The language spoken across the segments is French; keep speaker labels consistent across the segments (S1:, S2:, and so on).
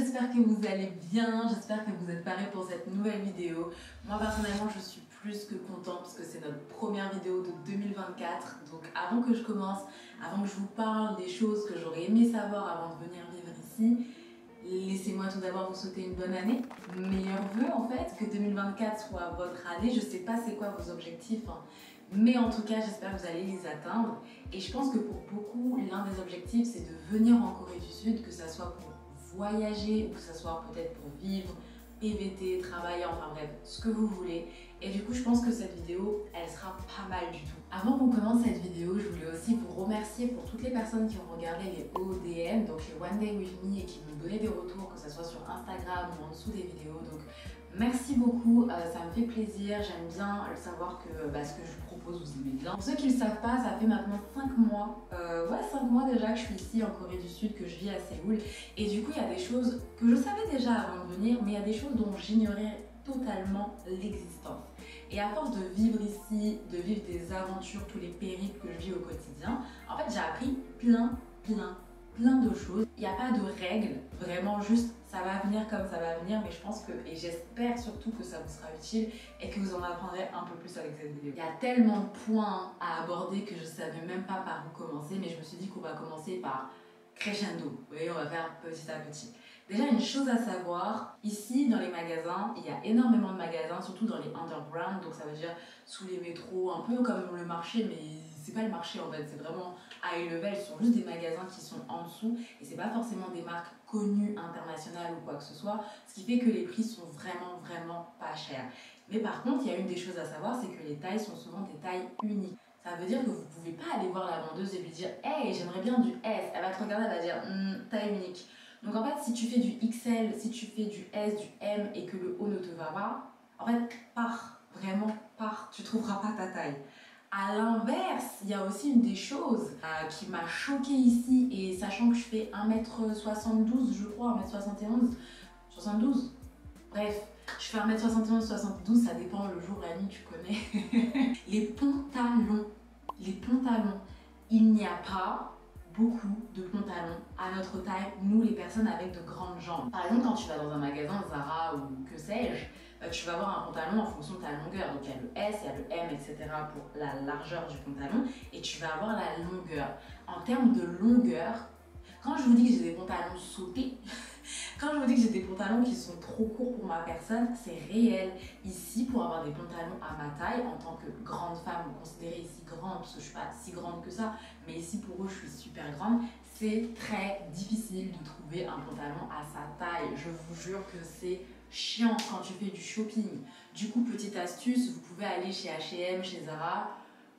S1: j'espère que vous allez bien, j'espère que vous êtes parés pour cette nouvelle vidéo. Moi personnellement je suis plus que contente parce que c'est notre première vidéo de 2024. Donc avant que je commence, avant que je vous parle des choses que j'aurais aimé savoir avant de venir vivre ici, laissez-moi tout d'abord vous souhaiter une bonne année. Meilleurs vœux en fait, que 2024 soit votre année. Je sais pas c'est quoi vos objectifs, hein, mais en tout cas j'espère que vous allez les atteindre. Et je pense que pour beaucoup, l'un des objectifs c'est de venir en Corée du Sud, que ça soit pour voyager ou que ce soit peut-être pour vivre, PVT, travailler, enfin bref, ce que vous voulez. Et du coup, je pense que cette vidéo, elle sera pas mal du tout. Avant qu'on commence cette vidéo, je voulais aussi vous remercier pour toutes les personnes qui ont regardé les ODM, donc les One Day With Me, et qui m'ont donné des retours, que ce soit sur Instagram ou en dessous des vidéos. Donc merci beaucoup, ça me fait plaisir, j'aime bien savoir que ce que je vous propose, vous aimez bien. Pour ceux qui ne le savent pas, ça fait maintenant 5 mois, 5 mois déjà que je suis ici en Corée du Sud, que je vis à Séoul. Et du coup, il y a des choses que je savais déjà avant de venir, mais il y a des choses dont j'ignorais totalement l'existence. Et à force de vivre ici, de vivre des aventures, tous les périples que je vis au quotidien, en fait, j'ai appris plein de choses. Il n'y a pas de règles, vraiment juste ça va venir comme ça va venir, mais je pense que, et j'espère surtout que ça vous sera utile et que vous en apprendrez un peu plus avec cette vidéo. Il y a tellement de points à aborder que je ne savais même pas par où commencer, mais je me suis dit qu'on va commencer par crescendo. Vous voyez, on va faire petit à petit. Déjà, une chose à savoir, ici dans les magasins, il y a énormément de magasins, surtout dans les underground, donc ça veut dire sous les métros, un peu comme le marché, mais c'est pas le marché en fait, c'est vraiment high level, ce sont juste des magasins qui sont en dessous et c'est pas forcément des marques connues internationales ou quoi que ce soit, ce qui fait que les prix sont vraiment pas chers. Mais par contre, il y a une des choses à savoir, c'est que les tailles sont souvent des tailles uniques. Ça veut dire que vous pouvez pas aller voir la vendeuse et lui dire « Hey, j'aimerais bien du S ». Elle va te regarder, elle va dire « taille unique ». Donc en fait, si tu fais du XL, si tu fais du S, du M et que le haut ne te va pas, en fait, vraiment pars, tu trouveras pas ta taille. À l'inverse, il y a aussi une des choses qui m'a choquée ici, et sachant que je fais 1m72, je crois, 1m71, 72, bref, je fais 1m71, 72, ça dépend le jour, la nuit, tu connais. Les pantalons, il n'y a pas beaucoup de pantalons à notre taille, nous les personnes avec de grandes jambes. Par exemple, quand tu vas dans un magasin Zara ou que sais-je, tu vas avoir un pantalon en fonction de ta longueur. Donc il y a le S, il y a le M, etc. pour la largeur du pantalon, et tu vas avoir la longueur. En termes de longueur, quand je vous dis que j'ai des pantalons sautés, quand je vous dis que j'ai des pantalons qui sont trop courts pour ma personne, c'est réel. Ici, pour avoir des pantalons à ma taille, en tant que grande femme, considérée ici grande, parce que je ne suis pas si grande que ça, mais ici pour eux, je suis super grande, c'est très difficile de trouver un pantalon à sa taille. Je vous jure que c'est chiant quand tu fais du shopping. Du coup, petite astuce, vous pouvez aller chez H&M, chez Zara,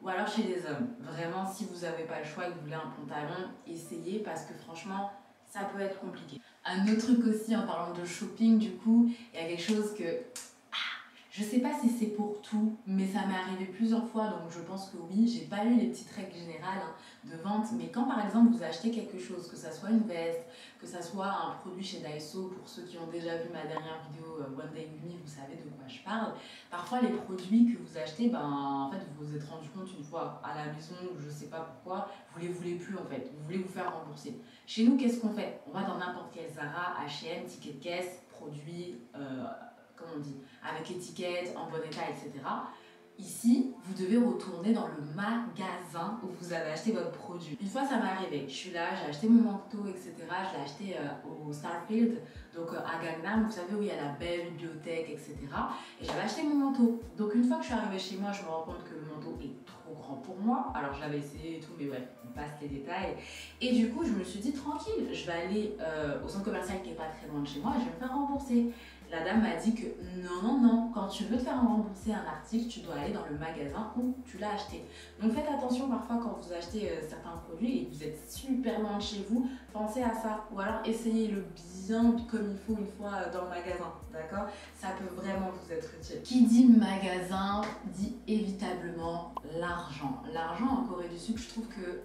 S1: ou alors chez les hommes. Vraiment, si vous n'avez pas le choix et que vous voulez un pantalon, essayez, parce que franchement, ça peut être compliqué. Un autre truc aussi, en parlant de shopping, du coup, il y a quelque chose que... je sais pas si c'est pour tout, mais ça m'est arrivé plusieurs fois, donc je pense que oui. J'ai pas lu les petites règles générales de vente, mais quand par exemple vous achetez quelque chose, que ça soit une veste, que ça soit un produit chez Daiso, pour ceux qui ont déjà vu ma dernière vidéo One Day With Me, vous savez de quoi je parle. Parfois les produits que vous achetez, en fait vous vous êtes rendu compte une fois à la maison, je sais pas pourquoi, vous les voulez plus en fait, vous voulez vous faire rembourser. Chez nous, qu'est-ce qu'on fait? On va dans n'importe quel Zara, H&M, ticket de caisse, produits, comment on dit, avec étiquette, en bon état, etc. Ici, vous devez retourner dans le magasin où vous avez acheté votre produit. Une fois, ça m'est arrivé. Je suis là, j'ai acheté mon manteau, etc. Je l'ai acheté au Starfield, donc à Gangnam, vous savez, où il y a la belle bibliothèque, etc. Et j'avais acheté mon manteau. Donc une fois que je suis arrivée chez moi, je me rends compte que le manteau est trop grand pour moi. Alors je l'avais essayé et tout, mais bref, on passe les détails. Et du coup, je me suis dit, tranquille, je vais aller au centre commercial qui n'est pas très loin de chez moi et je vais me faire rembourser. La dame m'a dit que non, quand tu veux te faire rembourser un article, tu dois aller dans le magasin où tu l'as acheté. Donc faites attention parfois quand vous achetez certains produits et que vous êtes super loin de chez vous, pensez à ça. Ou alors essayez-le bien comme il faut une fois dans le magasin, d'accord? Ça peut vraiment vous être utile. Qui dit magasin dit évitablement l'argent. L'argent en Corée du Sud, je trouve que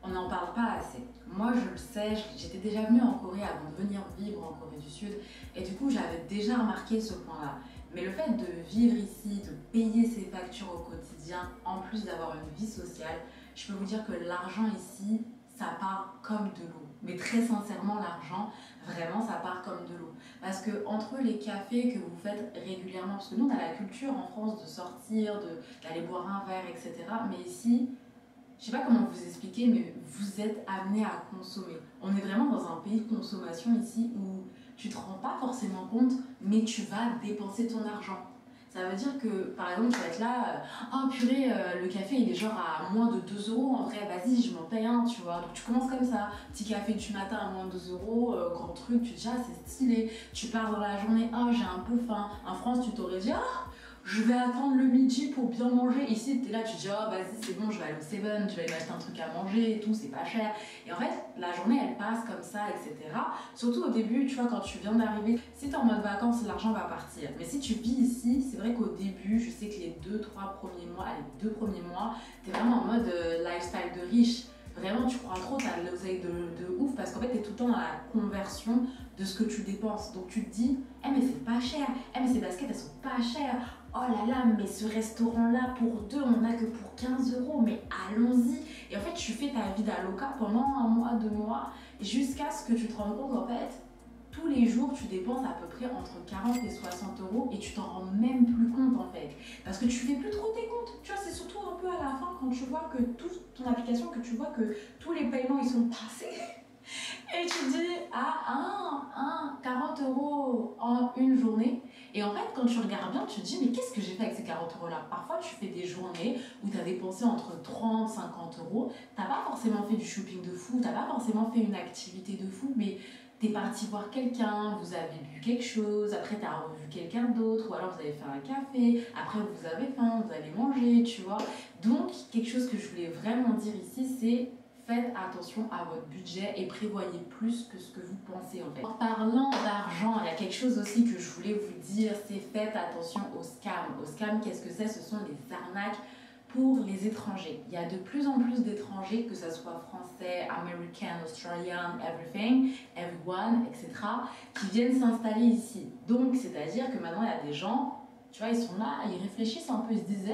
S1: on n'en parle pas assez. Moi, je le sais, j'étais déjà venue en Corée avant de venir vivre en Corée du Sud et du coup, j'avais déjà remarqué ce point-là. Mais le fait de vivre ici, de payer ses factures au quotidien, en plus d'avoir une vie sociale, je peux vous dire que l'argent ici, ça part comme de l'eau. Mais très sincèrement, l'argent, vraiment, ça part comme de l'eau. Parce que entre les cafés que vous faites régulièrement, parce que nous on a la culture en France de sortir, d'aller boire un verre, etc. Mais ici, je sais pas comment vous expliquer, mais vous êtes amené à consommer. On est vraiment dans un pays de consommation ici où tu te rends pas forcément compte, mais tu vas dépenser ton argent. Ça veut dire que, par exemple, tu vas être là, oh purée, le café il est genre à moins de 2 euros, en vrai, vas-y, je m'en paye un, tu vois. Donc tu commences comme ça, petit café du matin à moins de 2 euros, grand truc, tu te dis, ah, c'est stylé. Tu pars dans la journée, ah, j'ai un peu faim. En France, tu t'aurais dit, ah, je vais attendre le midi pour bien manger. Ici, tu es là, tu te dis, oh, vas-y, c'est bon, je vais aller au Seven, je vais aller m'acheter un truc à manger et tout, c'est pas cher. Et en fait, la journée, elle passe comme ça, etc. Surtout au début, tu vois, quand tu viens d'arriver, si tu es en mode vacances, l'argent va partir. Mais si tu vis ici, c'est vrai qu'au début, je sais que les 2-3 premiers mois, les 2 premiers mois, tu es vraiment en mode lifestyle de riche. Vraiment, tu crois trop, t'as l'oseille de ouf parce qu'en fait, t'es tout le temps dans la conversion de ce que tu dépenses. Donc tu te dis, eh mais c'est pas cher, eh mais ces baskets elles sont pas chères, oh là là, mais ce restaurant-là pour deux, on a que pour 15 euros, mais allons-y. Et en fait, tu fais ta vie d'aloca pendant 1 mois, 2 mois, jusqu'à ce que tu te rendes compte qu'en fait, tous les jours, tu dépenses à peu près entre 40 et 60 euros et tu t'en rends même plus compte en fait. Parce que tu fais plus trop tes comptes. Tu vois, c'est surtout un peu à la fin quand tu vois que toute ton application, que tu vois que tous les paiements ils sont passés. Et tu dis, ah, 40 euros en une journée. Et en fait, quand tu regardes bien, tu te dis, mais qu'est-ce que j'ai fait avec ces 40 euros-là? Parfois, tu fais des journées où tu as dépensé entre 30 et 50 euros. Tu n'as pas forcément fait du shopping de fou, tu n'as pas forcément fait une activité de fou, mais t'es parti voir quelqu'un, vous avez bu quelque chose, après t'as revu quelqu'un d'autre, ou alors vous avez fait un café, après vous avez faim, vous allez manger, tu vois. Donc, quelque chose que je voulais vraiment dire ici, c'est faites attention à votre budget et prévoyez plus que ce que vous pensez en fait. En parlant d'argent, il y a quelque chose aussi que je voulais vous dire, c'est faites attention aux scams. Aux scams, qu'est-ce que c'est? Ce sont des arnaques pour les étrangers. Il y a de plus en plus d'étrangers, que ce soit français, américain, australien, everything, everyone, etc., qui viennent s'installer ici. Donc, c'est-à-dire que maintenant, il y a des gens, tu vois, ils sont là, ils réfléchissent un peu, ils se disent,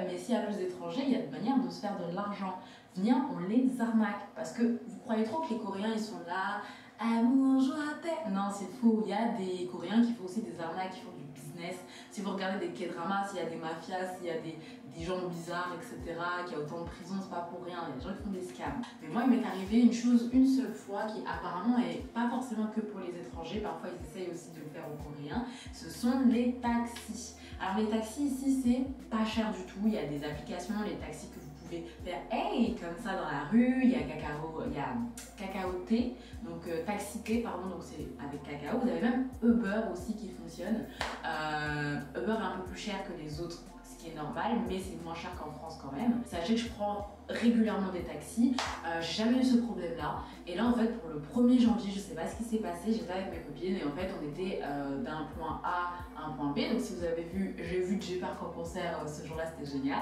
S1: mais s'il y a plus d'étrangers, il y a de manière de se faire de l'argent. Viens, on les arnaque. Parce que vous croyez trop que les Coréens, ils sont là, amour, joie, paix. Non, c'est faux. Il y a des Coréens qui font aussi des arnaques, qui font du business. Si vous regardez des K-dramas, s'il y a des mafias, s'il y a des gens bizarres, etc., qu'il y a autant de prisons, c'est pas pour rien. Il y a des gens qui font des scams. Mais moi, il m'est arrivé une chose une seule fois qui apparemment est pas forcément que pour les étrangers. Parfois, ils essayent aussi de le faire aux Coréens. Ce sont les taxis. Alors, les taxis ici, c'est pas cher du tout. Il y a des applications, les taxis que vous pouvez faire hey comme ça dans la rue. Il y a Kakao T, donc Taxi T, pardon, donc c'est avec cacao. Vous avez même Uber aussi qui fonctionne. Uber est un peu plus cher que les autres, ce qui est normal, mais c'est moins cher qu'en France quand même. Sachez que je prends régulièrement des taxis, j'ai jamais eu ce problème là. Et là en fait pour le 1er janvier, je sais pas ce qui s'est passé, j'étais avec mes copines et en fait on était d'un point A à un point B. Donc si vous avez vu, j'ai vu Jay Park en concert ce jour-là, c'était génial.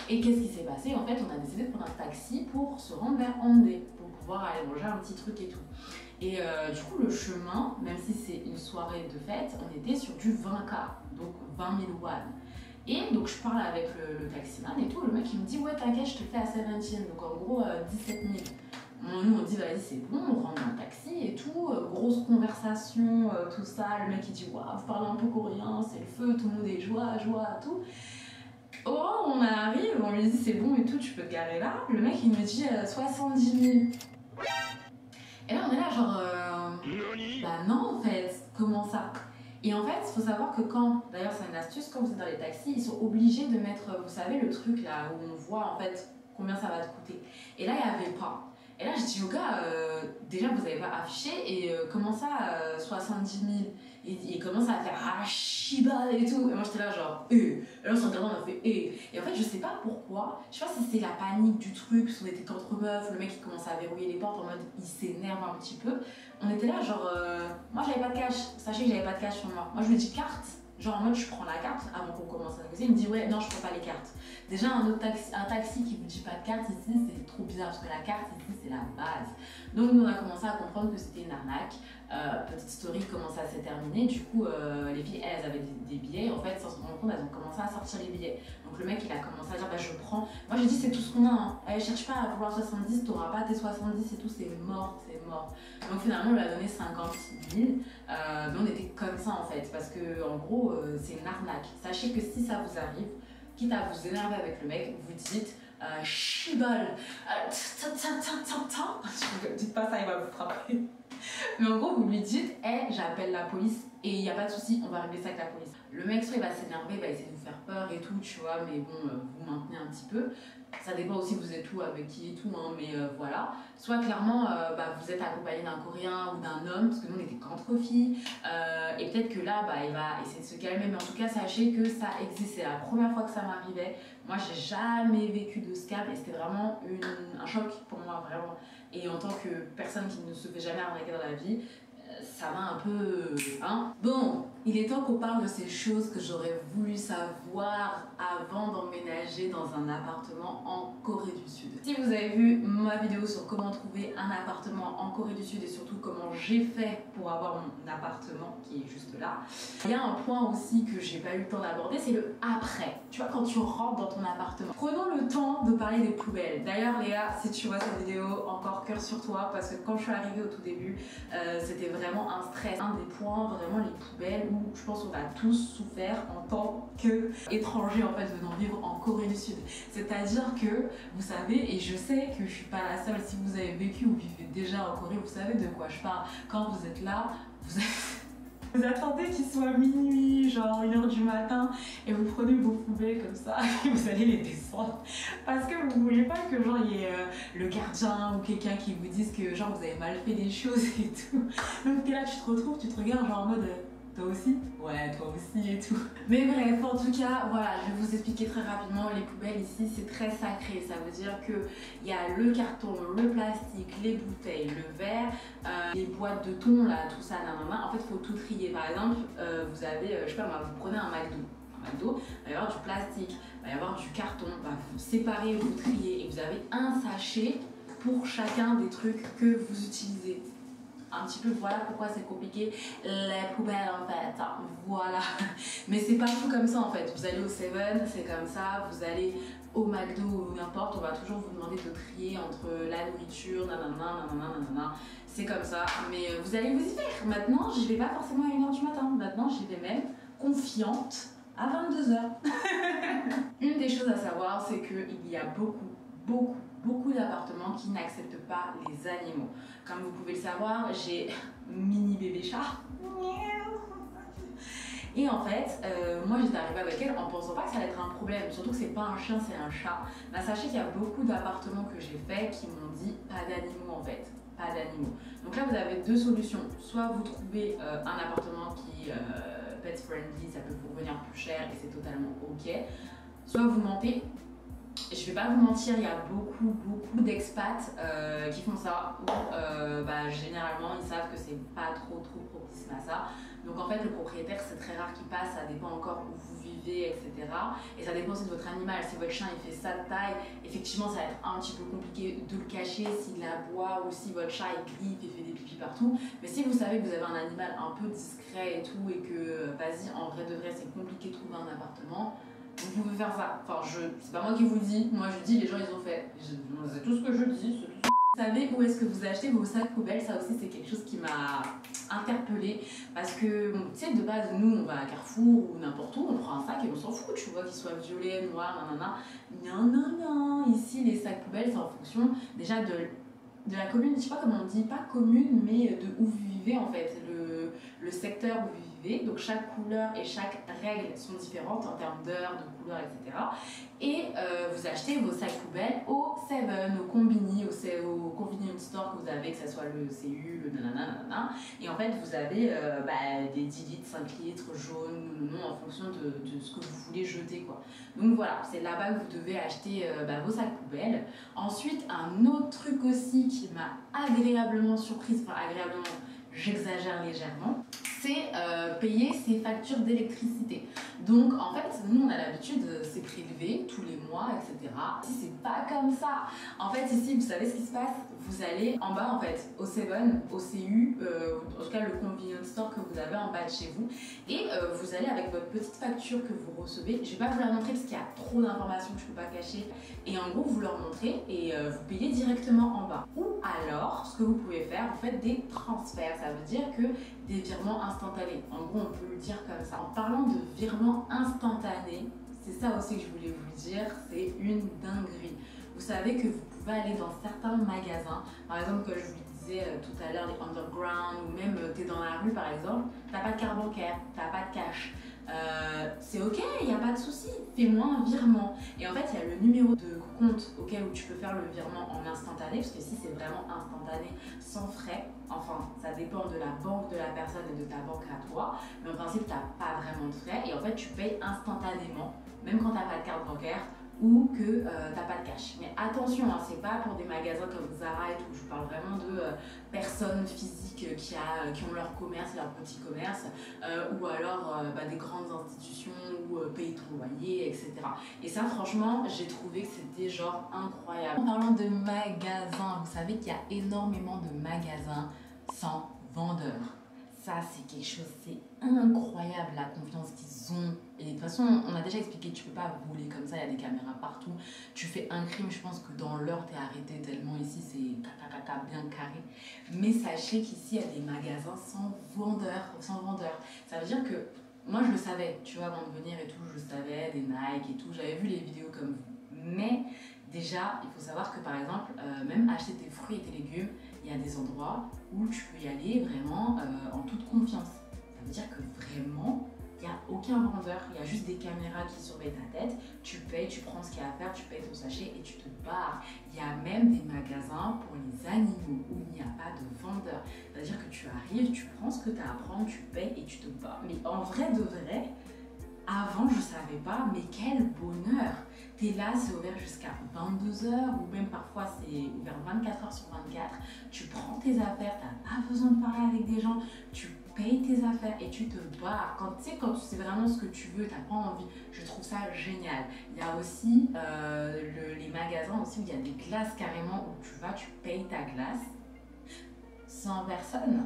S1: Et qu'est-ce qui s'est passé? En fait on a décidé de prendre un taxi pour se rendre vers Hondé, pour pouvoir aller manger un petit truc et tout. Et du coup le chemin, même si c'est une soirée de fête, on était sur du 20K, donc 20 000 won. Et donc je parle avec le taximan et tout, le mec il me dit ouais t'inquiète je te fais à 17, donc en gros 17 000. Nous on dit vas-y c'est bon, on rentre dans le taxi et tout, grosse conversation, tout ça, le mec il dit waouh vous parlez un peu coréen, c'est le feu, tout le monde est joie, tout. Oh on arrive, on lui dit c'est bon et tout, tu peux te garer là, le mec il me dit 70 000. Et là on est là genre bah non en fait, comment ça? Et en fait, il faut savoir que d'ailleurs c'est une astuce, quand vous êtes dans les taxis, ils sont obligés de mettre, vous savez, le truc là où on voit en fait combien ça va te coûter. Et là, il n'y avait pas. Et là, je dis au gars, déjà vous n'avez pas affiché, et comment ça, 70 000? Et il commence à faire ah, Shiba et tout. Et moi j'étais là, genre, Et là, on s'en regardant, on a fait Et en fait, je sais pas pourquoi, je sais pas si c'est la panique du truc, parce qu'on était qu'entre meufs, le mec il commence à verrouiller les portes en mode il s'énerve un petit peu. On était là, genre, moi j'avais pas de cash, sachez que j'avais pas de cash sur moi. Moi je lui ai dit carte, Genre en mode je prends la carte avant qu'on commence à négocier, il me dit ouais non je prends pas les cartes. Déjà un taxi qui vous dit pas de carte ici c'est trop bizarre parce que la carte ici c'est la base. Donc nous on a commencé à comprendre que c'était une arnaque. Petite story comment ça s'est terminé, du coup les filles elles avaient des billets, en fait sans se rendre compte elles ont commencé à sortir les billets. Donc le mec il a commencé à dire bah je prends, moi j'ai dit c'est tout ce qu'on a, hein. Elle cherche pas à vouloir 70, t'auras pas tes 70 et tout, c'est mort, c'est mort. Donc finalement on lui a donné 50 000, mais on était comme ça en fait, parce que en gros c'est une arnaque. Sachez que si ça vous arrive, quitte à vous énerver avec le mec, vous dites chibol, dites pas ça, il va vous frapper. Mais en gros, vous lui dites, hey, j'appelle la police et il n'y a pas de souci, on va régler ça avec la police. Le mec, soit il va s'énerver, il va essayer de vous faire peur et tout, tu vois, mais bon, vous maintenez un petit peu. Ça dépend aussi, vous êtes où, avec qui et tout, hein, mais voilà. Soit clairement, vous êtes accompagné d'un Coréen ou d'un homme, parce que nous on était qu'entre filles, et peut-être que là, il va essayer de se calmer, mais en tout cas, sachez que ça existe. C'est la première fois que ça m'arrivait. Moi, j'ai jamais vécu de scam et c'était vraiment un choc pour moi, vraiment. Et en tant que personne qui ne se fait jamais arnaquer dans la vie, ça m'a un peu... Hein. Bon, il est temps qu'on parle de ces choses que j'aurais voulu savoir avant d'emménager dans un appartement en Corée du Sud. Si vous avez vu ma vidéo sur comment trouver un appartement en Corée du Sud et surtout comment j'ai fait pour avoir mon appartement qui est juste là, il y a un point aussi que j'ai pas eu le temps d'aborder, c'est le après. Tu vois, quand tu rentres dans ton appartement. Prenons le temps de parler des poubelles. D'ailleurs Léa, si tu vois cette vidéo, encore cœur sur toi, parce que quand je suis arrivée au tout début, c'était vraiment un stress. Un des points, vraiment les poubelles, où je pense qu'on a tous souffert en tant qu'étrangers en fait venant vivre en Corée du Sud. C'est-à-dire que, vous savez, et je sais que je suis pas la seule, si vous avez vécu ou vivez déjà en Corée, vous savez de quoi je parle. Quand vous êtes là, vous attendez qu'il soit minuit, genre 1h du matin, et vous prenez vos poubelles comme ça, et vous allez les descendre. Parce que vous voulez pas que genre il y ait le gardien ou quelqu'un qui vous dise que genre vous avez mal fait des choses et tout. Donc t'es là, tu te retrouves, tu te regardes genre en mode... Toi aussi? Ouais, toi aussi et tout. Mais bref, en tout cas, voilà, je vais vous expliquer très rapidement. Les poubelles ici, c'est très sacré. Ça veut dire qu'il y a le carton, le plastique, les bouteilles, le verre, les boîtes de thon, là, tout ça, nanana. En fait, il faut tout trier. Par exemple, vous avez, je sais pas, vous prenez un McDo, il va y avoir du plastique, il va y avoir du carton, vous séparez, vous triez et vous avez un sachet pour chacun des trucs que vous utilisez. Un petit peu, voilà pourquoi c'est compliqué, les poubelles en fait, voilà. Mais c'est partout comme ça en fait, vous allez au Seven, c'est comme ça, vous allez au McDo ou n'importe, on va toujours vous demander de trier entre la nourriture, nanana, c'est comme ça, mais vous allez vous y faire. Maintenant, j'y vais pas forcément à 1h du matin, maintenant j'y vais même confiante à 22h. Une des choses à savoir, c'est qu'il y a beaucoup d'appartements qui n'acceptent pas les animaux. Comme vous pouvez le savoir, j'ai mini bébé chat. Et en fait, moi j'étais arrivée avec elle en pensant pas que ça allait être un problème, surtout que c'est pas un chien, c'est un chat. Bah, sachez qu'il y a beaucoup d'appartements que j'ai fait qui m'ont dit pas d'animaux en fait, pas d'animaux. Donc là vous avez deux solutions, soit vous trouvez un appartement qui pet friendly, ça peut vous revenir plus cher et c'est totalement ok, soit vous mentez. Je vais pas vous mentir, il y a beaucoup d'expats qui font ça, où généralement ils savent que c'est pas trop propice à ça. Donc en fait le propriétaire c'est très rare qu'il passe, ça dépend encore où vous vivez, etc. Et ça dépend aussi de votre animal. Si votre chien il fait ça de taille, effectivement ça va être un petit peu compliqué de le cacher s'il aboie ou si votre chat il griffe et fait des pipis partout. Mais si vous savez que vous avez un animal un peu discret et tout et que vas-y en vrai de vrai c'est compliqué de trouver un appartement, vous pouvez faire ça. Enfin, c'est pas moi qui vous le dis, moi je dis, les gens ils ont fait. C'est tout ce que je dis, c'est tout. Vous savez où est-ce que vous achetez vos sacs poubelles? Ça aussi c'est quelque chose qui m'a interpellée. Parce que, bon, tu sais, de base, nous on va à Carrefour ou n'importe où, on prend un sac et on s'en fout, tu vois, qu'il soit violet, noir, nanana. Non. Ici les sacs poubelles c'est en fonction déjà de la commune, je sais pas comment on dit, pas commune, mais de où vous vivez en fait, le secteur où vous vivez. Donc chaque couleur et chaque règle sont différentes en termes d'heures, de couleurs, etc. Et vous achetez vos sacs poubelles au Seven, au Combini, au convenience store que vous avez, que ce soit le CU, le nanana. Et en fait, vous avez des 10 litres, 5 litres, jaunes, non, en fonction de ce que vous voulez jeter, quoi. Donc voilà, c'est là-bas que vous devez acheter vos sacs poubelles. Ensuite, un autre truc aussi qui m'a agréablement surprise, enfin agréablement, j'exagère légèrement, c'est payer ses factures d'électricité. Donc en fait, nous on a l'habitude, c'est prélevé tous les mois, etc. Si c'est pas comme ça, en fait ici, vous savez ce qui se passe? Vous allez en bas en fait, au Seven, au CU, en tout cas le convenience store que vous avez en bas de chez vous, et vous allez avec votre petite facture que vous recevez. Je vais pas vous la montrer parce qu'il y a trop d'informations que je peux pas cacher, et en gros vous leur montrez et vous payez directement en bas. Ou alors, ce que vous pouvez faire, vous faites des transferts, ça veut dire que des virements instantanés. En gros, on peut le dire comme ça. En parlant de virements instantanés, c'est ça aussi que je voulais vous dire, c'est une dinguerie. Vous savez que vous pouvez aller dans certains magasins, par exemple, comme je vous disais tout à l'heure, les underground, ou même tu es dans la rue par exemple, t'as pas de carte bancaire, t'as pas de cash. C'est ok, il n'y a pas de souci, fais-moi un virement. Et en fait, il y a le numéro de compte auquel où tu peux faire le virement en instantané, parce que si c'est vraiment instantané, sans frais, enfin, ça dépend de la banque de la personne et de ta banque à toi, mais en principe, tu n'as pas vraiment de frais et en fait, tu payes instantanément, même quand tu n'as pas de carte bancaire ou que t'as pas de cash. Mais attention, hein, c'est pas pour des magasins comme Zara et tout, je parle vraiment de personnes physiques qui ont leur commerce, leur petit commerce, ou alors des grandes institutions où payer ton loyer, etc. Et ça, franchement, j'ai trouvé que c'était genre incroyable. En parlant de magasins, vous savez qu'il y a énormément de magasins sans vendeurs. Ça, c'est quelque chose, c'est incroyable la confiance qu'ils ont. Et de toute façon, on a déjà expliqué, tu peux pas voler comme ça, il y a des caméras partout. Tu fais un crime, je pense que dans l'heure, t'es arrêté tellement ici, c'est caca bien carré. Mais sachez qu'ici, il y a des magasins sans vendeurs, Ça veut dire que, moi je le savais, tu vois, avant de venir et tout, je savais, des Nike et tout, j'avais vu les vidéos comme vous. Mais déjà, il faut savoir que par exemple, même acheter tes fruits et tes légumes, il y a des endroits où tu peux y aller vraiment en toute confiance. Ça veut dire que vraiment, il n'y a aucun vendeur, il y a juste des caméras qui surveillent ta tête, tu payes, tu prends ce qu'il y a à faire, tu payes ton sachet et tu te barres. Il y a même des magasins pour les animaux où il n'y a pas de vendeur. C'est-à-dire que tu arrives, tu prends ce que tu as à prendre, tu payes et tu te barres. Mais en vrai de vrai, avant je savais pas, mais quel bonheur! T'es là, c'est ouvert jusqu'à 22 h ou même parfois c'est ouvert 24 h sur 24. Tu prends tes affaires, t'as pas besoin de parler avec des gens, tu payes tes affaires et tu te barres. Quand tu sais vraiment ce que tu veux, t'as pas envie. Je trouve ça génial. Il y a aussi les magasins aussi où il y a des glaces carrément où tu vas, tu payes ta glace sans personne.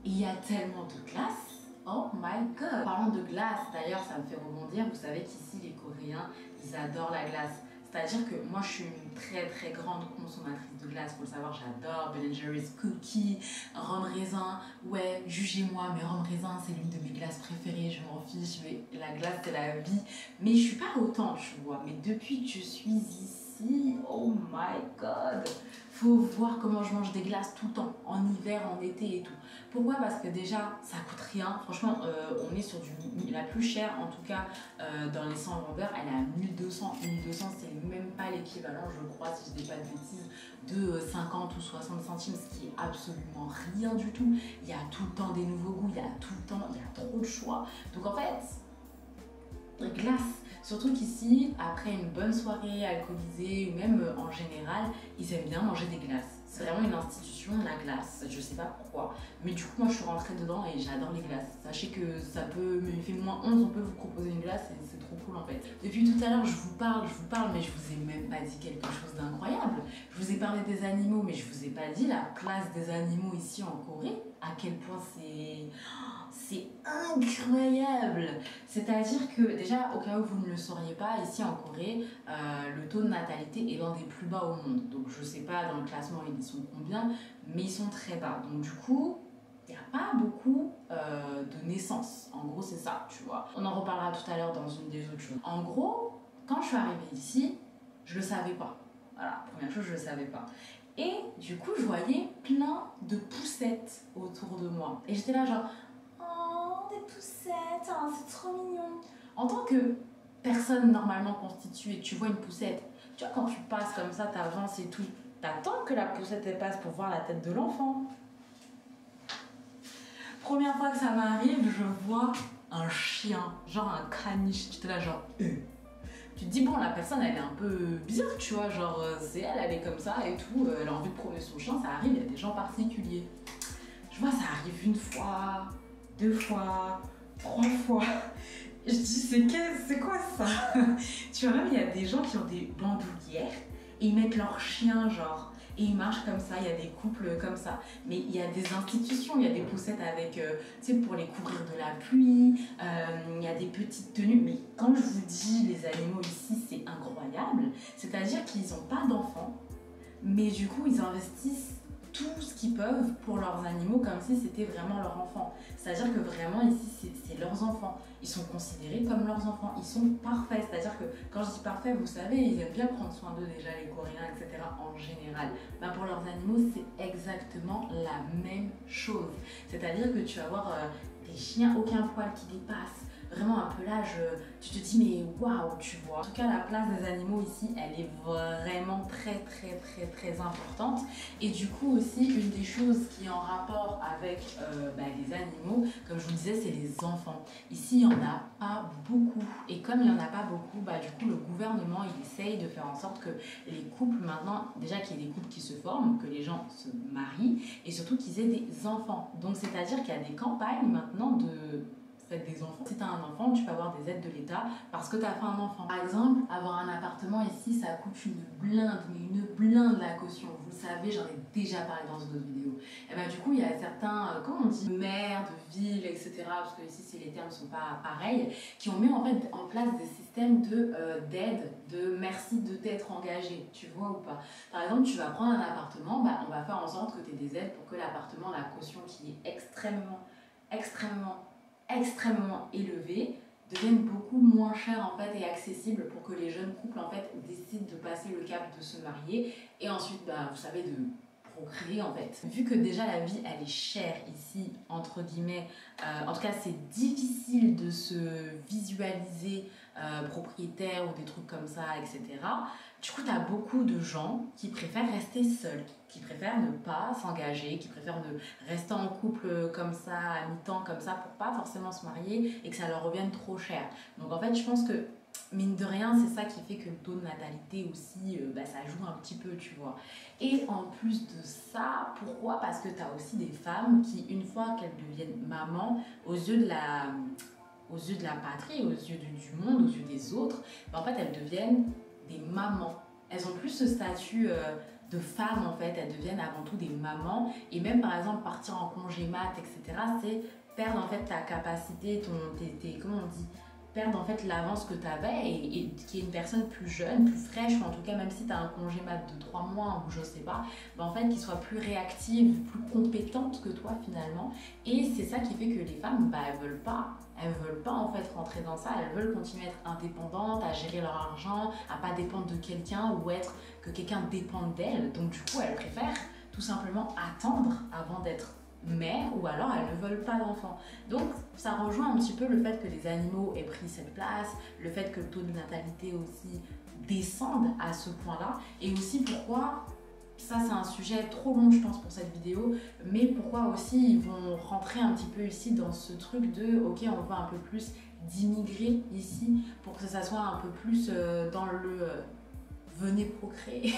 S1: Il y a tellement de glace. Oh my god! Parlant de glace, d'ailleurs, ça me fait rebondir. Vous savez qu'ici, les Coréens, ils adorent la glace. C'est-à-dire que moi, je suis une très grande consommatrice de glace. Faut le savoir, j'adore Ben & Jerry's Cookie, rhum raisin. Ouais, jugez-moi, mais rhum raisin, c'est l'une de mes glaces préférées. Je m'en fiche, mais la glace, c'est la vie. Mais je suis pas autant, tu vois. Mais depuis que je suis ici, oh my god! Faut voir comment je mange des glaces tout le temps, en hiver, en été et tout. Pourquoi? Parce que déjà, ça coûte rien. Franchement, on est sur la plus chère, en tout cas, dans les 100 vendeurs, elle est à 1200. 1200, c'est même pas l'équivalent, je crois, si je dis pas de bêtises, de 50 ou 60 centimes, ce qui est absolument rien du tout. Il y a tout le temps des nouveaux goûts, il y a tout le temps, il y a trop de choix. Donc en fait, glace. Surtout qu'ici, après une bonne soirée alcoolisée ou même en général, ils aiment bien manger des glaces. C'est vraiment une institution, la glace. Je sais pas pourquoi. Mais du coup, moi, je suis rentrée dedans et j'adore les glaces. Sachez que ça peut, mais il fait moins 11, on peut vous proposer une glace et c'est trop cool en fait. Depuis tout à l'heure, je vous parle, mais je vous ai même pas dit quelque chose d'incroyable. Je vous ai parlé des animaux, mais je vous ai pas dit la place des animaux ici en Corée. À quel point c'est incroyable! C'est-à-dire que, déjà, au cas où vous ne le sauriez pas, ici en Corée, le taux de natalité est l'un des plus bas au monde. Donc, je sais pas dans le classement ils sont combien, mais ils sont très bas. Donc, du coup, il n'y a pas beaucoup de naissances. En gros, c'est ça, tu vois. On en reparlera tout à l'heure dans une des autres choses. En gros, quand je suis arrivée ici, je le savais pas. Voilà, première chose, je le savais pas. Et du coup, je voyais plein de poussettes autour de moi. Et j'étais là genre... des poussettes, oh, c'est trop mignon. En tant que personne normalement constituée, tu vois une poussette, tu vois quand tu passes comme ça, t'avances et tout, t'attends que la poussette elle passe pour voir la tête de l'enfant. Première fois que ça m'arrive, je vois un chien, genre un caniche, j'étais là genre Tu te dis bon la personne elle est un peu bizarre, tu vois, genre c'est elle est comme ça et tout, elle a envie de promener son chien, ça arrive, il y a des gens particuliers. Je vois ça arrive une fois, 2 fois, 3 fois. Je dis, c'est quoi ça? Tu vois, même il y a des gens qui ont des bandoulières et ils mettent leur chien, genre, et ils marchent comme ça. Il y a des couples comme ça. Mais il y a des institutions, il y a des poussettes avec, tu sais, pour les couvrir de la pluie. Il y a des petites tenues. Mais quand je vous dis, les animaux ici, c'est incroyable. C'est-à-dire qu'ils n'ont pas d'enfants, mais du coup, ils investissent tout ce qu'ils peuvent pour leurs animaux comme si c'était vraiment leur enfant. C'est-à-dire que vraiment ici, c'est leurs enfants. Ils sont considérés comme leurs enfants. Ils sont parfaits. C'est-à-dire que quand je dis parfait, vous savez, ils aiment bien prendre soin d'eux déjà, les Coréens, etc. en général. Ben pour leurs animaux, c'est exactement la même chose. C'est-à-dire que tu vas avoir des chiens, aucun poil qui dépasse. Vraiment un pelage, tu te dis mais waouh, tu vois. En tout cas, la place des animaux ici, elle est vraiment très importante. Et du coup aussi, une des choses qui est en rapport avec les animaux, comme je vous disais, c'est les enfants. Ici, il n'y en a pas beaucoup. Et comme il n'y en a pas beaucoup, du coup, le gouvernement, il essaye de faire en sorte que les couples maintenant, déjà qu'il y ait des couples qui se forment, que les gens se marient, et surtout qu'ils aient des enfants. Donc, c'est-à-dire qu'il y a des campagnes maintenant de des enfants. Si tu as un enfant, tu peux avoir des aides de l'État parce que tu as fait un enfant. Par exemple, avoir un appartement ici, ça coûte une blinde, mais une blinde la caution. Vous le savez, j'en ai déjà parlé dans une autre vidéo. Et du coup, il y a certains, comment on dit, maires de villes, etc., parce que ici, les termes ne sont pas pareils, qui ont mis en fait en place des systèmes d'aide, de merci de t'être engagé, tu vois ou pas. Par exemple, tu vas prendre un appartement, on va faire en sorte que tu aies des aides pour que l'appartement, la caution qui est extrêmement élevé deviennent beaucoup moins chers en fait et accessibles pour que les jeunes couples en fait décident de passer le cap de se marier et ensuite vous savez de procréer en fait. Vu que déjà la vie elle est chère ici entre guillemets, en tout cas c'est difficile de se visualiser propriétaire ou des trucs comme ça, etc. Du coup, tu as beaucoup de gens qui préfèrent rester seuls, qui préfèrent ne pas s'engager, qui préfèrent ne rester en couple comme ça, à mi-temps comme ça, pour pas forcément se marier et que ça leur revienne trop cher. Donc en fait, je pense que, mine de rien, c'est ça qui fait que le taux de natalité aussi, ça joue un petit peu, tu vois. Et en plus de ça, pourquoi? Parce que tu as aussi des femmes qui, une fois qu'elles deviennent mamans, aux yeux de la patrie, aux yeux du monde, aux yeux des autres, en fait, elles deviennent des mamans. Elles ont plus ce statut de femme en fait, elles deviennent avant tout des mamans et même par exemple partir en congé mat, etc. c'est perdre en fait ta capacité, comment on dit, perdre en fait l'avance que tu avais et qui est une personne plus jeune, plus fraîche, ou en tout cas même si tu as un congé mat de 3 mois ou je sais pas, en fait qui soit plus réactive, plus compétente que toi finalement. Et c'est ça qui fait que les femmes, elles veulent pas en fait rentrer dans ça, elles veulent continuer à être indépendantes, à gérer leur argent, à pas dépendre de quelqu'un ou que quelqu'un dépende d'elles. Donc du coup elles préfèrent tout simplement attendre avant d'être mère ou alors elles ne veulent pas d'enfants. Donc ça rejoint un petit peu le fait que les animaux aient pris cette place, le fait que le taux de natalité aussi descende à ce point-là et aussi pourquoi, ça c'est un sujet trop long je pense pour cette vidéo, mais pourquoi aussi ils vont rentrer un petit peu ici dans ce truc de ok on veut un peu plus d'immigrés ici pour que ça soit un peu plus dans le venez procréer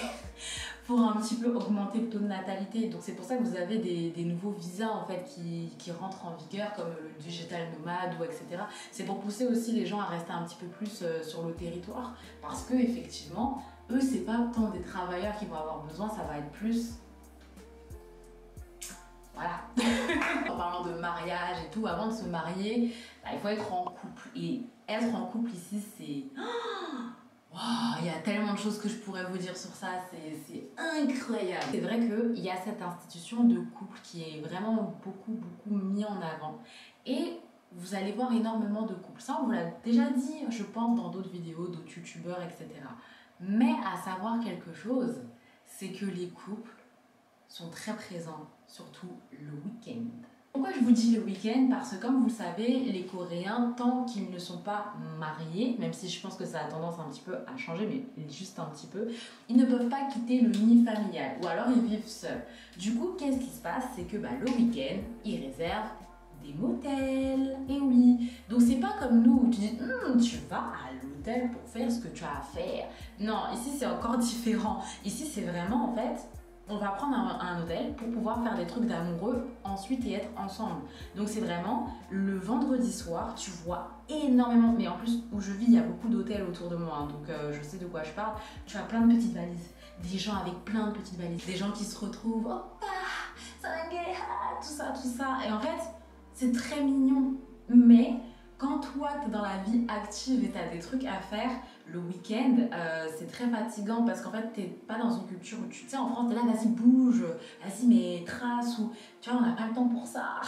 S1: pour un petit peu augmenter le taux de natalité. Donc c'est pour ça que vous avez des nouveaux visas en fait qui rentrent en vigueur comme le digital nomade ou etc. C'est pour pousser aussi les gens à rester un petit peu plus sur le territoire parce que effectivement eux c'est pas tant des travailleurs qui vont avoir besoin, ça va être plus voilà. En parlant de mariage et tout, avant de se marier, il faut être en couple et être en couple ici c'est wow, il y a tellement de choses que je pourrais vous dire sur ça, c'est incroyable. C'est vrai qu'il y a cette institution de couple qui est vraiment beaucoup mis en avant. Et vous allez voir énormément de couples. Ça, on vous l'a déjà dit, je pense, dans d'autres vidéos, d'autres youtubeurs, etc. Mais à savoir quelque chose, c'est que les couples sont très présents, surtout le week-end. Pourquoi je vous dis le week-end? Parce que comme vous le savez, les Coréens, tant qu'ils ne sont pas mariés, même si je pense que ça a tendance un petit peu à changer, mais juste un petit peu, ils ne peuvent pas quitter le nid familial, ou alors ils vivent seuls. Du coup, qu'est-ce qui se passe? C'est que le week-end, ils réservent des motels. Et oui, donc c'est pas comme nous où tu dis tu vas à l'hôtel pour faire ce que tu as à faire. Non, ici c'est encore différent. Ici c'est vraiment en fait on va prendre un hôtel pour pouvoir faire des trucs d'amoureux ensuite et être ensemble. Donc c'est vraiment le vendredi soir, tu vois énormément, mais en plus où je vis, il y a beaucoup d'hôtels autour de moi, hein, donc je sais de quoi je parle. Tu as plein de petites valises, des gens avec plein de petites valises, des gens qui se retrouvent, oh, tout ça. Et en fait, c'est très mignon, mais quand toi, t'es dans la vie active et t'as des trucs à faire, le week-end, c'est très fatigant parce qu'en fait, t'es pas dans une culture où tu sais, en France, t'es là, vas-y, bouge, vas-y, mais trace, ou tu vois, on n'a pas le temps pour ça.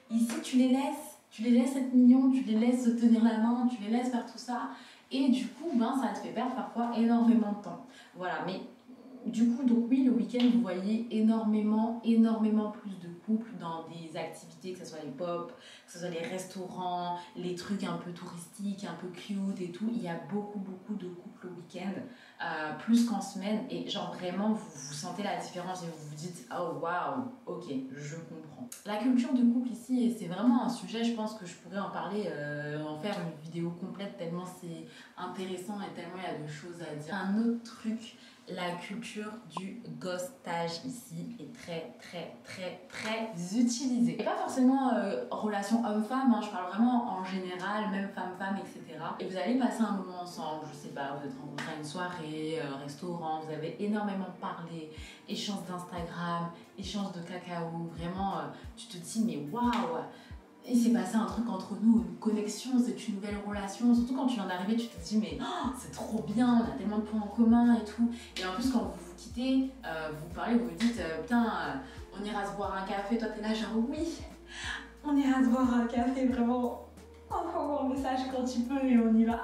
S1: Ici, tu les laisses être mignons, tu les laisses se tenir la main, tu les laisses faire tout ça, et du coup, ben, ça te fait perdre parfois énormément de temps. Voilà, mais du coup, donc oui, le week-end, vous voyez énormément plus de couples dans des activités, que ce soit les pop, que ce soit les restaurants, les trucs un peu touristiques, un peu cute et tout. Il y a beaucoup de couples le week-end, plus qu'en semaine. Et genre vraiment, vous sentez la différence et vous vous dites, oh waouh, ok, je comprends. La culture du couple ici, c'est vraiment un sujet, je pense que je pourrais en parler, en faire une vidéo complète tellement c'est intéressant et tellement il y a de choses à dire. Un autre truc, la culture du ghostage ici est très utilisée. Et pas forcément relation homme-femme, hein, je parle vraiment en général, même femme-femme, etc. Et vous allez passer un moment ensemble, je sais pas, vous êtes rencontrés à une soirée, restaurant, vous avez énormément parlé, échange d'Instagram, échange de cacao, vraiment, tu te dis mais waouh, il s'est passé un truc entre nous, une connexion, c'est une nouvelle relation. Surtout quand tu viens d'arriver, tu te dis mais oh, c'est trop bien, on a tellement de points en commun et tout. Et en plus quand vous vous quittez, vous parlez, vous vous dites putain, on ira se boire un café. Toi t'es là genre oui, on ira se boire un café, vraiment. Envoie un message quand tu peux et on y va.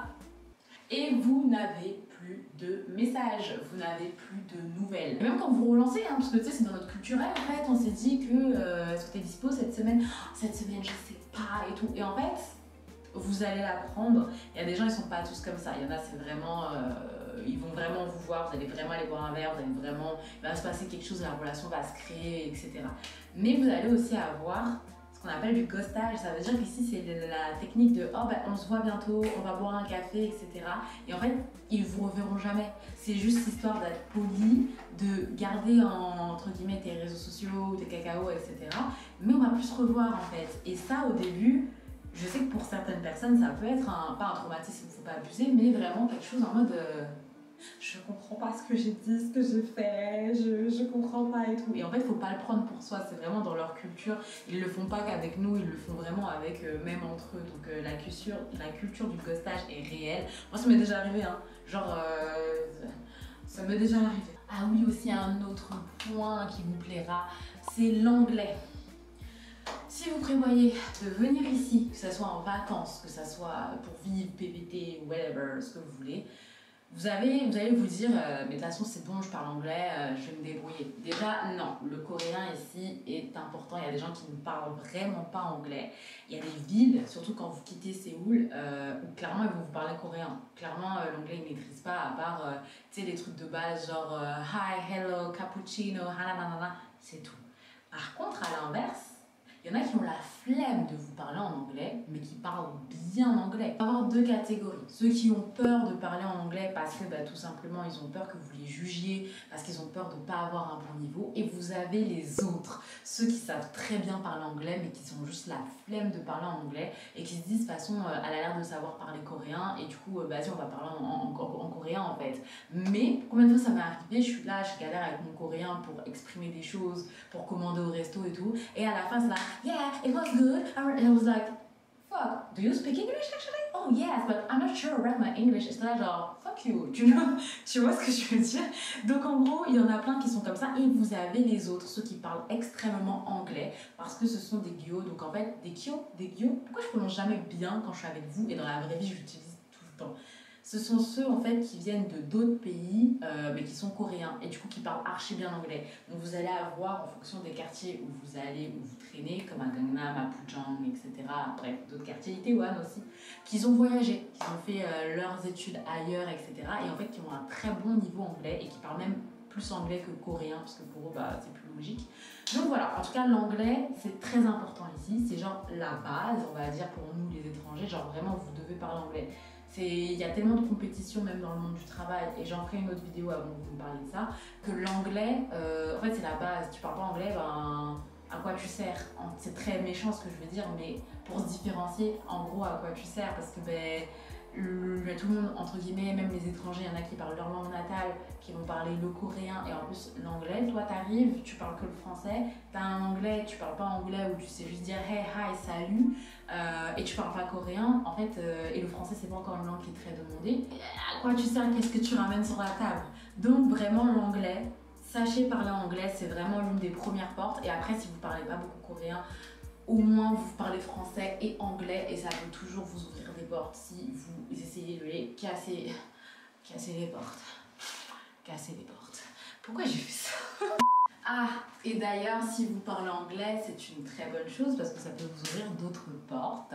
S1: Et vous n'avez plus de messages, vous n'avez plus de nouvelles. Et même quand vous relancez, hein, parce que tu sais, c'est dans notre culturel en fait, on s'est dit que est-ce que t'es dispo cette semaine? Cette semaine, je sais pas et tout. Et en fait, vous allez l'apprendre. Il y a des gens, ils sont pas tous comme ça. Il y en a, c'est vraiment. Ils vont vraiment vous voir, vous allez vraiment aller boire un verre, vous allez vraiment. Il va se passer quelque chose, la relation va se créer, etc. Mais vous allez aussi avoir ce qu'on appelle du ghostage. Ça veut dire qu'ici c'est la technique de oh ben on se voit bientôt, on va boire un café, etc. Et en fait ils vous reverront jamais. C'est juste histoire d'être poli, de garder entre guillemets tes réseaux sociaux, tes cacao, etc. Mais on va plus se revoir en fait. Et ça au début, je sais que pour certaines personnes ça peut être pas un traumatisme, il ne faut pas abuser, mais vraiment quelque chose en mode je comprends pas ce que j'ai dit, ce que j'ai fait, je comprends pas et tout. Et en fait, il faut pas le prendre pour soi, c'est vraiment dans leur culture. Ils le font pas qu'avec nous, ils le font vraiment avec même entre eux. Donc la culture du ghostage est réelle. Moi, ça m'est déjà arrivé, hein. Genre, ça m'est déjà arrivé. Ah oui, aussi un autre point qui vous plaira, c'est l'anglais. Si vous prévoyez de venir ici, que ce soit en vacances, que ce soit pour vivre, PVT, whatever, ce que vous voulez, vous allez vous dire, mais de toute façon c'est bon, je parle anglais, je vais me débrouiller. Déjà, non, le coréen ici est important. Il y a des gens qui ne parlent vraiment pas anglais. Il y a des villes, surtout quand vous quittez Séoul, où clairement ils vont vous parler coréen. Clairement, l'anglais ils ne maîtrisent pas, à part tu sais, les trucs de base, genre hi, hello, cappuccino, hananana, c'est tout. Par contre, à l'inverse, il y en a qui ont la flemme de vous parler en anglais, mais qui parlent bien anglais. Il va y avoir deux catégories. Ceux qui ont peur de parler en anglais parce que tout simplement ils ont peur que vous les jugiez, parce qu'ils ont peur de ne pas avoir un bon niveau. Et vous avez les autres, ceux qui savent très bien parler anglais, mais qui ont juste la flemme de parler en anglais et qui se disent de toute façon, elle a l'air de savoir parler coréen, et du coup, vas-y, on va parler en coréen en fait. Mais combien de fois ça m'est arrivé, je suis là, je galère avec mon coréen pour exprimer des choses, pour commander au resto et tout, et à la fin c'est là, yeah, it was good. And I was like, fuck, do you speak English actually? Oh yes, but I'm not sure about my English. Et c'est là genre, fuck you, tu vois ce que je veux dire? Donc en gros, il y en a plein qui sont comme ça, et vous avez les autres, ceux qui parlent extrêmement anglais, parce que ce sont des gyos. Donc en fait, des gyos, pourquoi je prononce jamais bien quand je suis avec vous, et dans la vraie vie, je l'utilise tout le temps. Ce sont ceux en fait qui viennent de d'autres pays, mais qui sont coréens, et du coup qui parlent archi bien anglais. Donc vous allez avoir, en fonction des quartiers où vous allez, où vous traînez, comme à Gangnam, à Pujang, etc. Bref, d'autres quartiers, Itaewon aussi, qui ont voyagé, qui ont fait leurs études ailleurs, etc. Et en fait qui ont un très bon niveau anglais et qui parlent même plus anglais que coréen, parce que pour eux c'est plus logique. Donc voilà, en tout cas l'anglais c'est très important ici, c'est genre la base, on va dire, pour nous les étrangers, genre vraiment vous devez parler anglais. Il y a tellement de compétition même dans le monde du travail, et j'en ferai une autre vidéo avant que vous me parliez de ça, que l'anglais, en fait c'est la base. Tu parles pas anglais, ben à quoi tu sers? C'est très méchant ce que je veux dire, mais pour se différencier, en gros à quoi tu sers? Parce que ben, tout le monde, entre guillemets, même les étrangers, il y en a qui parlent leur langue natale, qui vont parler le coréen et en plus l'anglais. Toi t'arrives, tu parles que le français, t'as un anglais, tu parles pas anglais ou tu sais juste dire hey, hi, salut, et tu parles pas coréen, en fait, et le français c'est pas encore une langue qui est très demandée. À quoi tu sers? Qu'est-ce que tu ramènes sur la table? Donc vraiment l'anglais, sachez parler anglais, c'est vraiment l'une des premières portes, et après si vous parlez pas beaucoup coréen, au moins vous parlez français et anglais et ça peut toujours vous ouvrir des portes si vous essayez de les casser. Casser les portes. Casser les portes. Pourquoi j'ai fait ça? Ah, et d'ailleurs, si vous parlez anglais, c'est une très bonne chose parce que ça peut vous ouvrir d'autres portes.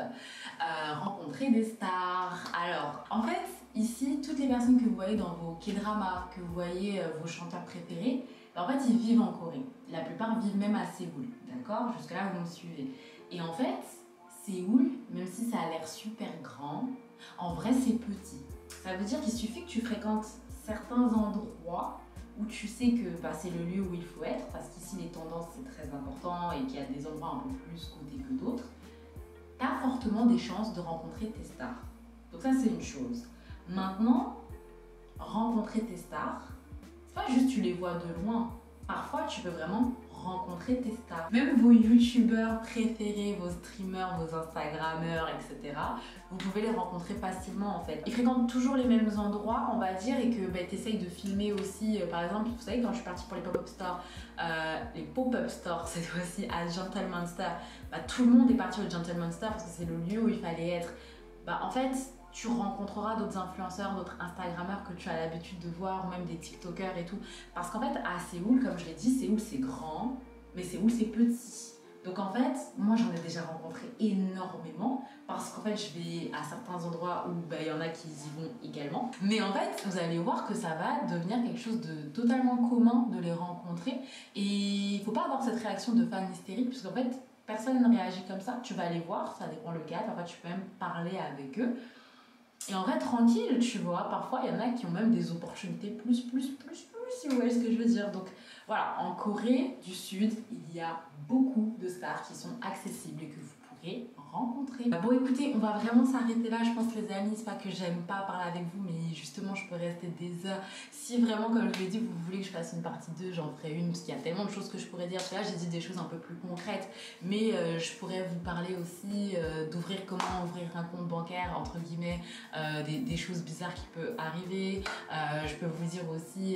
S1: Rencontrer des stars. Alors, en fait, ici, toutes les personnes que vous voyez dans vos K-dramas, que vous voyez vos chanteurs préférés, en fait, ils vivent en Corée. La plupart vivent même à Séoul, d'accord? Jusque là, vous me suivez. Et en fait, Séoul, même si ça a l'air super grand, en vrai, c'est petit. Ça veut dire qu'il suffit que tu fréquentes certains endroits où tu sais que bah, c'est le lieu où il faut être, parce qu'ici, les tendances, c'est très important et qu'il y a des endroits un peu plus cotés que d'autres. Tu as fortement des chances de rencontrer tes stars. Donc ça, c'est une chose. Maintenant, rencontrer tes stars, c'est pas juste tu les vois de loin. Parfois, tu peux vraiment rencontrer tes stars. Même vos youtubeurs préférés, vos streamers, vos instagrammeurs, etc. Vous pouvez les rencontrer facilement en fait. Ils fréquentent toujours les mêmes endroits, on va dire, et que bah, tu essayes de filmer aussi. Par exemple, vous savez, quand je suis partie pour les pop-up stores, cette fois-ci à Gentleman Store, bah, tout le monde est parti au Gentleman Store parce que c'est le lieu où il fallait être. Bah, en fait, tu rencontreras d'autres influenceurs, d'autres instagrammeurs que tu as l'habitude de voir, ou même des tiktokers et tout. Parce qu'en fait, à Séoul, comme je l'ai dit, Séoul c'est grand, mais Séoul c'est petit. Donc en fait, moi j'en ai déjà rencontré énormément, parce qu'en fait je vais à certains endroits où bah, y en a qui y vont également. Mais en fait, vous allez voir que ça va devenir quelque chose de totalement commun de les rencontrer. Et il faut pas avoir cette réaction de fan hystérique, parce qu'en fait, personne ne réagit comme ça. Tu vas aller voir, ça dépend le cas, parfois tu peux même parler avec eux. Et en vrai, tranquille, tu vois, parfois il y en a qui ont même des opportunités plus, si vous voyez ce que je veux dire. Donc voilà, en Corée du Sud, il y a beaucoup de stars qui sont accessibles et que vous pourrez rencontrer. Bon écoutez, on va vraiment s'arrêter là, je pense les amis, c'est pas que j'aime pas parler avec vous, mais justement je peux rester des heures. Si vraiment, comme je l'ai dit, vous voulez que je fasse une partie 2, j'en ferai une, parce qu'il y a tellement de choses que je pourrais dire. Parce que là j'ai dit des choses un peu plus concrètes, mais je pourrais vous parler aussi d'ouvrir, comment ouvrir un compte bancaire, entre guillemets, des choses bizarres qui peuvent arriver. Je peux vous dire aussi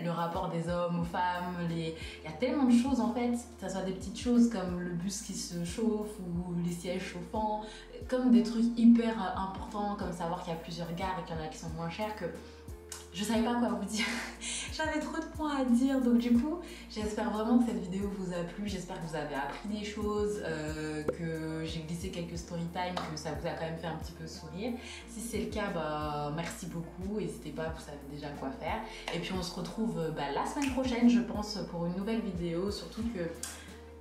S1: le rapport des hommes aux femmes, il y a tellement de choses en fait, que ce soit des petites choses comme le bus qui se chauffe ou les sièges chauffants, comme des trucs hyper importants comme savoir qu'il y a plusieurs gares et qu'il y en a qui sont moins chers, que je savais pas quoi vous dire. J'avais trop de points à dire, donc du coup j'espère vraiment que cette vidéo vous a plu, j'espère que vous avez appris des choses, que j'ai glissé quelques story time, que ça vous a quand même fait un petit peu sourire. Si c'est le cas, bah, merci beaucoup, n'hésitez pas, vous savez déjà quoi faire. Et puis on se retrouve la semaine prochaine je pense pour une nouvelle vidéo, surtout que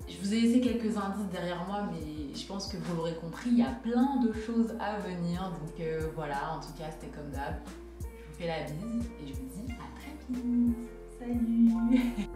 S1: je vous ai laissé quelques indices derrière moi, mais je pense que vous l'aurez compris, il y a plein de choses à venir, donc voilà, en tout cas c'était comme d'hab. Je vous fais la bise et je vous dis à très vite. Salut.